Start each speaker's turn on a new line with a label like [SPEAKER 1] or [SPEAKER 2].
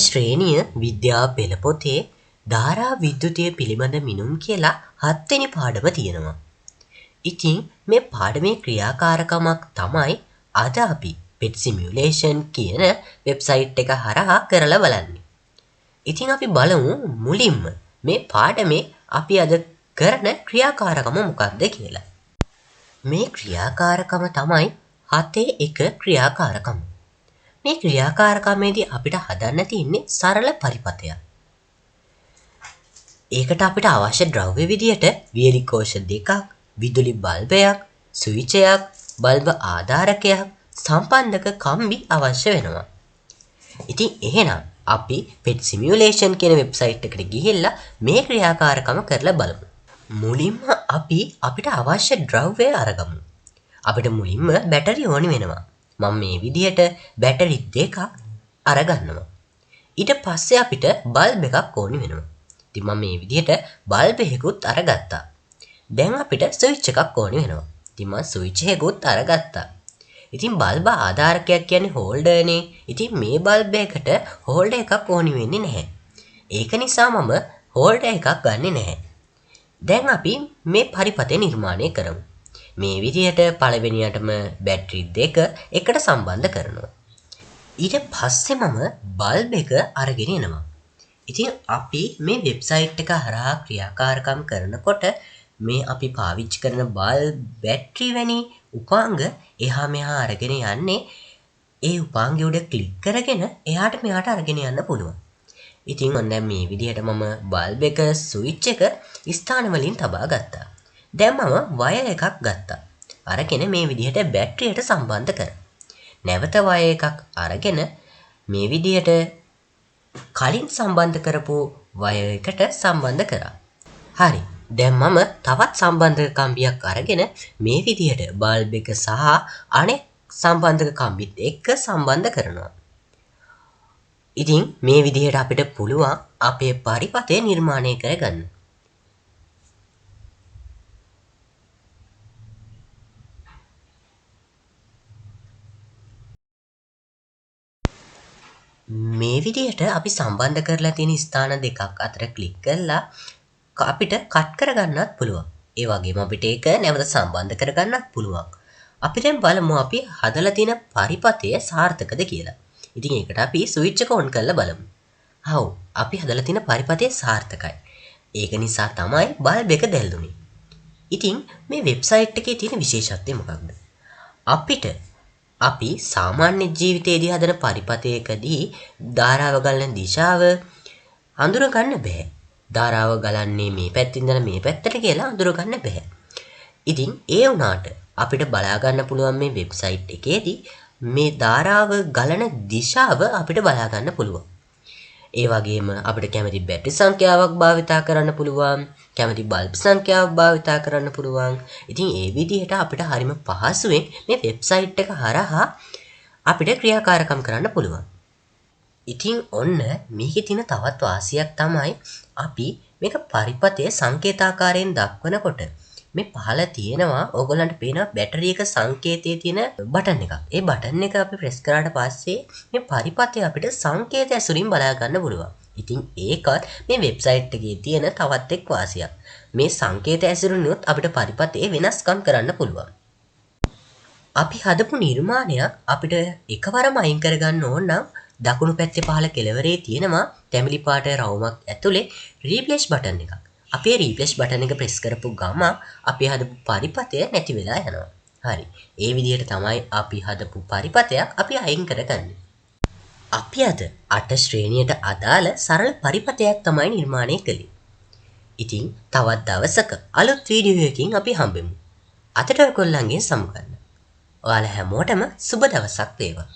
[SPEAKER 1] ශ්‍රේණිය විද්‍යා පෙළ පොතේ ධාරා විද්‍යුතය පිළිබඳ මිනුම් කියලා 7 වෙනි පාඩම තියෙනවා. ඉතින් මේ පාඩමේ ක්‍රියාකාරකමක් තමයි අද අපි PET simulation කියන වෙබ්සයිට් එක හරහා කරලා බලන්නේ. ඉතින් අපි බලමු මුලින්ම මේ පාඩමේ අපි අද කරන ක්‍රියාකාරකම මොකක්ද කියලා. මේ ක්‍රියාකාරකම තමයි 7.1 ක්‍රියාකාරකම. මේ ක්‍රියාකාරකමේදී අපිට හදන්න තියෙන්නේ සරල පරිපථයක්. ඒකට අපිට අවශ්‍ය ද්‍රව්‍ය විදියට වියලි කෝෂ දෙකක්, විදුලි බල්බයක්, ස්විචයක්, බල්බ ආධාරකයක්, සම්බන්ධක කම්බි අවශ්‍ය වෙනවා. ඉතින් එහෙනම් අපි PET simulation කියන වෙබ්සයිට් එකට ගිහිල්ලා මේ ක්‍රියාකාරකම කරලා බලමු. මුලින්ම අපිට අවශ්‍ය ද්‍රව්‍ය අරගමු. අපිට මුලින්ම බැටරි ඕනි වෙනවා. මම මේ විදිහට බැටරි දෙකක් අරගන්නවා. ඊට පස්සේ අපිට බල්බ් එකක් ඕනි වෙනවා. ඉතින් මම මේ විදිහට බල්බ් එකකුත් අරගත්තා. දැන් අපිට ස්විච් එකක් ඕනි වෙනවා. ඉතින් මම ස්විච් එකකුත් අරගත්තා. ඉතින් බල්බ ආධාරකයක් කියන්නේ හෝල්ඩර්නේ. ඉතින් මේ බල්බ් එකට හෝල්ඩර් එකක් ඕනි වෙන්නේ නැහැ. ඒක නිසා මම හෝල්ඩර් එකක් ගන්නෙ නැහැ. දැන් අපි මේ පරිපථය නිර්මාණය කරමු. මේ විදිහට පළවෙනියටම බැටරි දෙක එකට සම්බන්ධ කරනවා. ඊට පස්සේ මම බල්බ් එක අරගෙන එනවා. ඉතින් අපි මේ වෙබ්සයිට් එක හරහා ක්‍රියාකාරකම් කරනකොට මේ අපි පාවිච්චි කරන බල්බ්, බැටරි වැනි උපාංග එහා මෙහා අරගෙන යන්නේ ඒ උපාංගය උඩ ක්ලික් කරගෙන එහාට මෙහාට අරගෙන යන්න පුළුවන්. ඉතින් මම දැන් මේ විදිහට මම බල්බ් එක, ස්විච් එක ස්ථාන වලින් තබා ගත්තා. දැන් මම වයර් එකක් ගත්තා. අරගෙන මේ විදිහට බැටරියට සම්බන්ධ කරා. නැවත වයර් එකක් අරගෙන මේ විදිහට කලින් සම්බන්ධ කරපු වයර් එකට සම්බන්ධ කරා. හරි. දැන් මම තවත් සම්බන්ධක කම්බියක් අරගෙන මේ විදිහට බල්බ් එක සහ අනෙක් සම්බන්ධක කම්බිත් එක්ක සම්බන්ධ කරනවා. ඉතින් මේ විදිහට අපිට පුළුවන් අපේ පරිපථය නිර්මාණය කරගන්න. මේ විදිහට අපි සම්බන්ධ කරලා තියෙන ස්ථාන දෙකක් අතර ක්ලික් කරලා අපිට කට් කරගන්නත් පුළුවන්. ඒ වගේම අපිට ඒක නැවත සම්බන්ධ කරගන්නත් පුළුවන්. අපි දැන් බලමු අපි හදලා තියෙන පරිපථය සාර්ථකද කියලා. ඉතින් ඒකට අපි ස්විච් එක ඔන් කරලා බලමු. හව්, අපි හදලා තියෙන පරිපථය සාර්ථකයි. ඒක නිසා තමයි බල්බ් එක දැල්ුනේ. ඉතින් මේ වෙබ්සයිට් එකේ තියෙන විශේෂත්වය මොකක්ද? අපි සාමාන්‍ය ජීවිතයේදී හදන පරිපථයකදී ධාරාව ගලන දිශාව අඳුර ගන්න බෑ. ධාරාව ගලන්නේ මේ පැත්තෙන් ඉඳලා මේ පැත්තට කියලා අඳුර ගන්න බෑ. ඉතින් ඒ වුණාට අපිට බලා ගන්න පුළුවන් මේ වෙබ්සයිට් එකේදී මේ ධාරාව ගලන දිශාව අපිට බලා ගන්න පුළුවන්. ඒ වගේම අපිට කැමති බැටරි සංඛ්‍යාවක් භාවිතා කරන්න පුළුවන්. කැමති බල්බ් සංඛ්‍යාවක් භාවිතා කරන්න පුළුවන්. ඉතින් ඒ විදිහට අපිට හරිම පහසුවෙන් මේ වෙබ්සයිට් එක හරහා අපිට ක්‍රියාකාරකම් කරන්න පුළුවන්. ඉතින් ඔන්න මේකේ තියෙන තවත් වාසියක් තමයි අපි මේක පරිපථයේ සංකේතාකාරයෙන් දක්වනකොට මේ පහළ තියෙනවා ඕගොල්ලන්ට පේන බැටරි එක සංකේතයේ තියෙන බටන් එකක්. ඒ බටන් එක අපි ප්‍රෙස් කරාට පස්සේ මේ පරිපථය අපිට සංකේත ඇසුරින් බලා ගන්න පුළුවන්. ඉතින් ඒකත් මේ වෙබ්සයිට් එකේ තියෙන තවත් එක් වාසියක්. මේ සංකේත ඇසුරිනුත් අපිට පරිපථයේ වෙනස්කම් කරන්න පුළුවන්. අපි හදපු නිර්මාණයක් අපිට එකවරම අයින් කරගන්න ඕන නම් දකුණු පැත්තේ පහළ කෙළවරේ තියෙනවා තැඹිලි පාට රවුමක් ඇතුලේ රීප්ලේස් බටන් එකක්. අපි ඒ රීප්ලේස් බටන් එක ප්‍රෙස් කරපු ගමන් අපි හදපු පරිපථය නැති වෙලා යනවා. හරි. ඒ විදිහට තමයි අපි හදපු පරිපථයක් අපි අයින් කරගන්නේ. අපි අද 8 ශ්‍රේණියට අදාළ සරල පරිපථයක් තමයි නිර්මාණය කළේ. ඉතින් තවත් දවසක අලුත් වීඩියෝ එකකින් අපි හම්බෙමු. අතට ඔයගොල්ලන්ගෙන් සමුගන්න. ඔයාලා හැමෝටම සුබ දවසක් වේවා.